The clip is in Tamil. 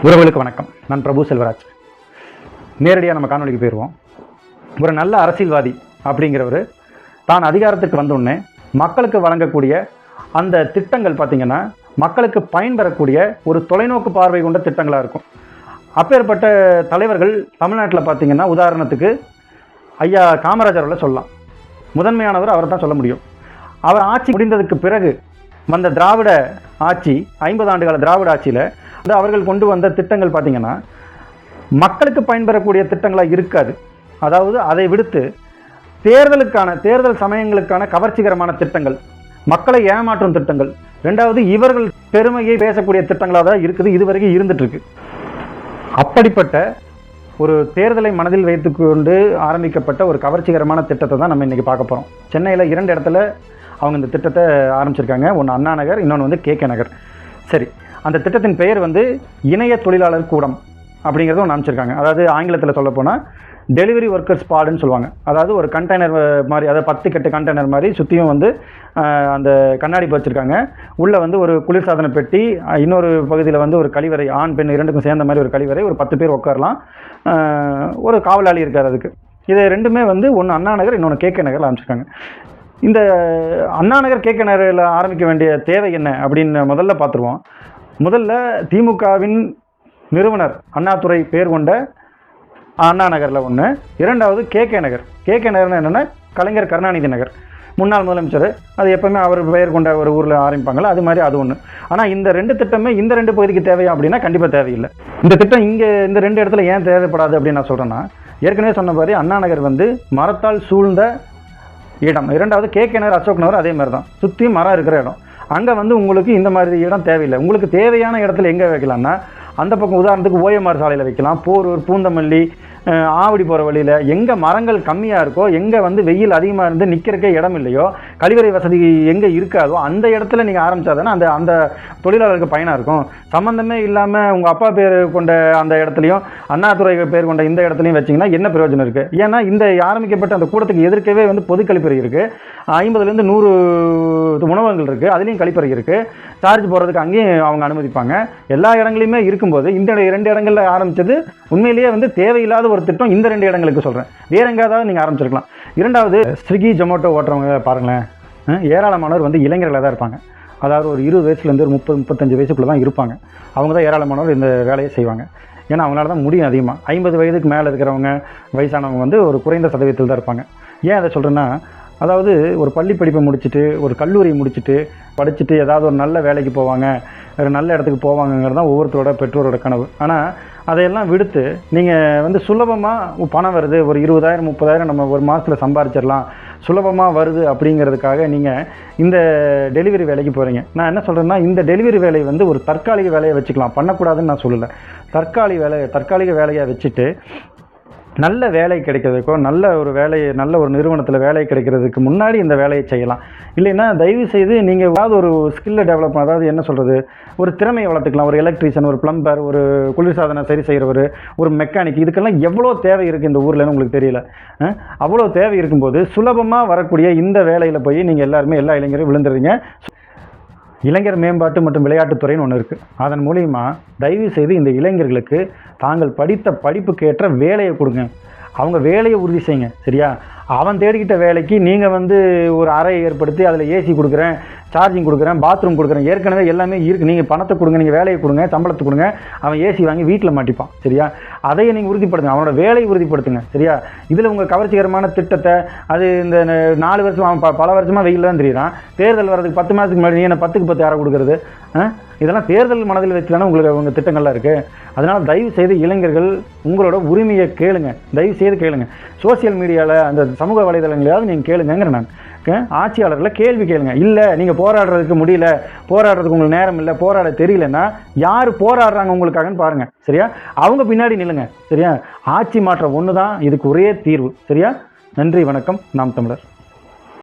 உறவுகளுக்கு வணக்கம். நான் பிரபு செல்வராஜ். நேரடியாக நம்ம காணொலிக்கு போயிடுவோம். ஒரு நல்ல அரசியல்வாதி அப்படிங்கிறவர் தான் அதிகாரத்துக்கு வந்தோடனே மக்களுக்கு வழங்கக்கூடிய அந்த திட்டங்கள் பார்த்திங்கன்னா மக்களுக்கு பயன்பெறக்கூடிய ஒரு தொலைநோக்கு பார்வை கொண்ட திட்டங்களாக இருக்கும். அப்பேற்பட்ட தலைவர்கள் தமிழ்நாட்டில் பார்த்திங்கன்னா உதாரணத்துக்கு ஐயா காமராஜரில் சொல்லலாம். முதன்மையானவர் அவரை தான் சொல்ல முடியும். அவர் ஆட்சி முடிந்ததுக்கு பிறகு வந்த திராவிட ஆட்சி, 50 ஆண்டு கால திராவிட ஆட்சியில் அவர்கள் கொண்டு வந்த திட்டங்கள் பார்த்திங்கன்னா மக்களுக்கு பயன்பெறக்கூடிய திட்டங்களாக இருக்காது. அதாவது அதை விடுத்து தேர்தல் சமயங்களுக்கான கவர்ச்சிகரமான திட்டங்கள், மக்களை ஏமாற்றும் திட்டங்கள், ரெண்டாவது இவர்கள் பெருமையை பேசக்கூடிய திட்டங்களாக தான் இருக்குது, இதுவரைக்கும் இருந்துகிட்ருக்கு. அப்படிப்பட்ட ஒரு தேர்தலை மனதில் வைத்துக்கொண்டு ஆரம்பிக்கப்பட்ட ஒரு கவர்ச்சிகரமான திட்டத்தை தான் நம்ம இன்றைக்கி பார்க்க போகிறோம். சென்னையில் 2 இடத்துல அவங்க இந்த திட்டத்தை ஆரம்பிச்சிருக்காங்க. ஒன்று அண்ணா நகர், இன்னொன்று வந்து KK நகர். சரி, அந்த திட்டத்தின் பெயர் வந்து இணைய தொழிலாளர் கூடம் அப்படிங்கிறத ஒன்று அமைச்சிருக்காங்க. அதாவது ஆங்கிலத்தில் சொல்ல போனால் டெலிவரி ஒர்க்கர்ஸ் ஸ்பாடுன்னு சொல்லுவாங்க. அதாவது ஒரு கண்டெய்னர் மாதிரி, அதாவது 10 கட்டு கண்டெய்னர் மாதிரி சுற்றியும் வந்து அந்த கண்ணாடி வச்சுருக்காங்க. உள்ளே வந்து ஒரு குளிர்சாதன பெட்டி, இன்னொரு பகுதியில் வந்து ஒரு கழிவறை, ஆண் பெண் 2க்கும் சேர்ந்த மாதிரி ஒரு கழிவறை, ஒரு 10 பேர் உட்காரலாம், ஒரு காவலாளி இருக்கார் அதுக்கு. இது ரெண்டுமே வந்து ஒன்று அண்ணா நகர், இன்னொன்று KK நகரில் ஆரம்பிச்சிருக்காங்க. இந்த அண்ணா நகர் KK நகரில் ஆரம்பிக்க வேண்டிய தேவை என்ன அப்படின்னு முதல்ல பார்த்துருவோம். முதல்ல திமுகவின் நிறுவனர் அண்ணாதுரை பேர் கொண்ட அண்ணா நகரில் ஒன்று, இரண்டாவது KK நகர். KK நகர்னு என்னென்னா கலைஞர் கருணாநிதி நகர், முன்னாள் முதலமைச்சர், அது எப்போவுமே அவர் பெயர் கொண்ட ஒரு ஊரில் ஆரம்பிப்பாங்களா, அது மாதிரி அது ஒன்று. ஆனால் இந்த 2 திட்டமே இந்த 2 பகுதிக்கு தேவையா அப்படின்னா கண்டிப்பாக தேவையில்லை. இந்த திட்டம் இங்கே இந்த 2 இடத்துல ஏன் தேவைப்படாது அப்படின்னு நான் சொல்கிறேன்னா, ஏற்கனவே சொன்ன மாதிரி அண்ணா நகர் வந்து மரத்தால் சூழ்ந்த இடம், இரண்டாவது KK நகர் அசோக் நகர் அதே மாதிரி தான், சுற்றியும் மரம் இருக்கிற இடம். அங்கே வந்து உங்களுக்கு இந்த மாதிரி இடம் தேவையில்லை. உங்களுக்கு தேவையான இடத்துல எங்கே வைக்கலாம்னா, அந்த பக்கம் உதாரணத்துக்கு OMR சாலையில் வைக்கலாம், போரூர், பூந்தமல்லி, ஆவடி போகிற வழியில் எங்கே மரங்கள் கம்மியாக இருக்கோ, எங்கே வந்து வெயில் அதிகமாக இருந்து நிற்கிறக்கே இடம் இல்லையோ, கழிவறை வசதி எங்கே இருக்காதோ அந்த இடத்துல நீங்கள் ஆரம்பித்தாதானே அந்த அந்த தொழிலாளருக்கு பயனாக இருக்கும். சம்மந்தமே இல்லாமல் உங்கள் அப்பா பேர் கொண்ட அந்த இடத்துலையும் அண்ணாதுரை பேர் கொண்ட இந்த இடத்துலையும் வச்சிங்கன்னா என்ன பிரயோஜனம் இருக்குது? ஏன்னா இந்த ஆரம்பிக்கப்பட்ட அந்த கூடத்துக்கு எதிர்க்கவே வந்து பொது கழிப்பறை இருக்குது, 50லேருந்து 100 உணவகங்கள் இருக்குது, அதுலேயும் கழிப்பறை இருக்குது, சார்ஜ் போடுறதுக்கு அங்கேயும் அவங்க அனுமதிப்பாங்க. எல்லா இடங்களையுமே இருக்கும்போது இந்த 2 இடங்களில் ஆரம்பித்தது உண்மையிலேயே வந்து தேவையில்லாத ஒரு திட்டம். இந்த 2 இடங்களுக்கு சொல்கிறேன், வேற எங்காவது நீங்கள் ஆரம்பிச்சிருக்கலாம். இரண்டாவது, ஸ்விக்கி ஜொமேட்டோ ஓட்டுறவங்க பாருங்களேன், ஏராளமானவர் வந்து இளைஞர்களாக தான் இருப்பாங்க. அதாவது ஒரு 20 வயசுலேருந்து ஒரு 30-35 வயசுக்குள்ளே தான் இருப்பாங்க. அவங்க தான் ஏராளமானவர் இந்த வேலையை செய்வாங்க. ஏன்னா அவங்களால தான் முடியும் அதிகமாக. 50 வயதுக்கு மேலே இருக்கிறவங்க, வயசானவங்க வந்து ஒரு குறைந்த சதவீதத்தில் தான் இருப்பாங்க. ஏன் அதை சொல்கிறேன்னா, அதாவது ஒரு பள்ளி படிப்பை முடிச்சுட்டு, ஒரு கல்லூரி முடிச்சுட்டு படிச்சுட்டு ஏதாவது ஒரு நல்ல வேலைக்கு போவாங்க, ஒரு நல்ல இடத்துக்கு போவாங்கங்கிறது தான் ஒவ்வொருத்தரோட பெற்றோரோட கனவு. ஆனால் அதையெல்லாம் விடுத்து நீங்கள் வந்து சுலபமாக பணம் வருது, ஒரு 20,000-30,000 நம்ம ஒரு மாதத்தில் சம்பாரிச்சிடலாம், சுலபமாக வருது அப்படிங்கிறதுக்காக நீங்கள் இந்த டெலிவரி வேலைக்கு போகிறீங்க. நான் என்ன சொல்கிறேன்னா, இந்த டெலிவரி வேலையை வந்து ஒரு தற்காலிக வேலையை வச்சுக்கலாம், பண்ணக்கூடாதுன்னு நான் சொல்லலை. தற்காலிக வேலையாக வச்சுட்டு நல்ல வேலை கிடைக்கிறதுக்கோ, நல்ல ஒரு நிறுவனத்தில் வேலை கிடைக்கிறதுக்கு முன்னாடி இந்த வேலையை செய்யலாம். இல்லைன்னா தயவு செய்து நீங்கள் ஏதாவது ஒரு ஸ்கில்லை டெவலப், அதாவது என்ன சொல்கிறது, ஒரு திறமையை வளர்த்துக்கலாம். ஒரு எலக்ட்ரீஷியன், ஒரு பிளம்பர், ஒரு குளிர்சாதனை சரி செய்கிறவர், ஒரு மெக்கானிக், இதுக்கெல்லாம் எவ்வளோ தேவை இருக்குது இந்த ஊரில்னு உங்களுக்கு தெரியல. அவ்வளோ தேவை இருக்கும்போது சுலபமாக வரக்கூடிய இந்த வேலையில் போய் நீங்கள் எல்லா இளைஞரும் விழுந்துடுறீங்க. இளைஞர் மேம்பாட்டு மற்றும் விளையாட்டுத்துறைன்னு ஒன்று இருக்குது. அதன் மூலிமா தயவு செய்து இந்த இளைஞர்களுக்கு தாங்கள் படித்த படிப்புக்கு ஏற்ற வேலையை கொடுங்க. அவங்க வேலையை உறுதி செய்யுங்க. சரியா? அவன் தேடிக்கிட்ட வேலைக்கு நீங்கள் வந்து ஒரு அறையை ஏற்படுத்தி அதில் ஏசி கொடுக்குறேன், சார்ஜிங் கொடுக்குறேன், பாத்ரூம் கொடுக்குறேன், ஏற்கனவே எல்லாமே இருக்குது, நீங்கள் பணத்தை கொடுங்க, நீங்கள் வேலையை கொடுங்க, சம்பளத்தை கொடுங்க, அவன் ஏசி வாங்கி வீட்டில் மாட்டிப்பான். சரியா? அதையை நீங்கள் உறுதிப்படுத்துங்க, அவனோட வேலையை உறுதிப்படுத்துங்க. சரியா? இதில் உங்கள் கவர்ச்சிகரமான திட்டத்தை, அது இந்த 4 வருஷம் அவன் பல வருஷமாக வெயிலில் தான் தெரியுறான், தேர்தல் வர்றதுக்கு 10 மாதத்துக்கு முன்னாடி என்ன 10க்கு 10 யாரை கொடுக்குறது? இதெல்லாம் தேர்தல் மனதில் வச்சு தானே உங்களுக்கு உங்கள் திட்டங்கள்லாம் இருக்குது. அதனால் தயவு செய்து இளைஞர்கள் உங்களோட உரிமையை கேளுங்க, தயவு செய்து கேளுங்க. சோசியல் மீடியாவில், அந்த சமூக வலைதளங்களையாவது நீங்கள் கேளுங்கிற நான் ஆட்சியாளர்களை கேள்வி கேளுங்க. இல்லை நீங்கள் போராடுறதுக்கு முடியல, போராடுறதுக்கு உங்களுக்கு நேரம் இல்லை, போராட தெரியலன்னா யார் போராடுறாங்க உங்களுக்காகன்னு பாருங்கள். சரியா? அவங்க பின்னாடி நில்லுங்க. சரியா? ஆட்சி மாற்றம் ஒன்று தான் இதுக்கு ஒரே தீர்வு. சரியா? நன்றி, வணக்கம். நாம் தமிழர்.